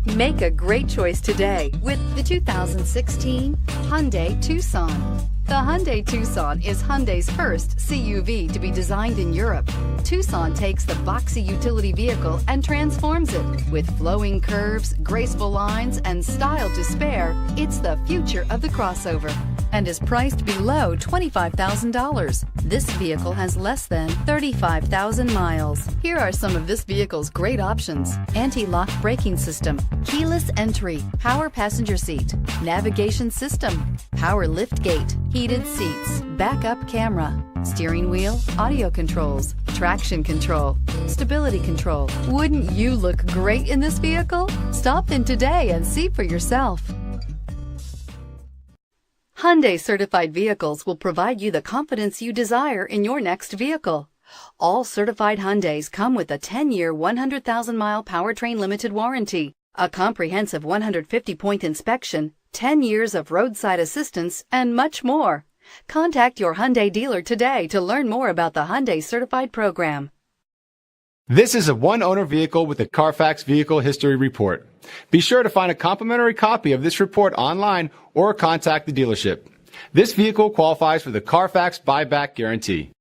Make a great choice today with the 2016 Hyundai Tucson. The Hyundai Tucson is Hyundai's first CUV to be designed in Europe. Tucson takes the boxy utility vehicle and transforms it. With flowing curves, graceful lines, and style to spare, it's the future of the crossover and is priced below $25,000. This vehicle has less than 35,000 miles. Here are some of this vehicle's great options: anti-lock braking system, keyless entry, power passenger seat, navigation system, power lift gate, heated seats, backup camera, steering wheel audio controls, traction control, stability control. Wouldn't you look great in this vehicle? Stop in today and see for yourself. Hyundai certified vehicles will provide you the confidence you desire in your next vehicle. All certified Hyundais come with a 10-year, 100,000-mile Powertrain limited warranty, a comprehensive 150-point inspection, 10 years of roadside assistance, and much more. Contact your Hyundai dealer today to learn more about the Hyundai Certified Program. This is a one-owner vehicle with a Carfax Vehicle History Report. Be sure to find a complimentary copy of this report online or contact the dealership. This vehicle qualifies for the Carfax Buyback Guarantee.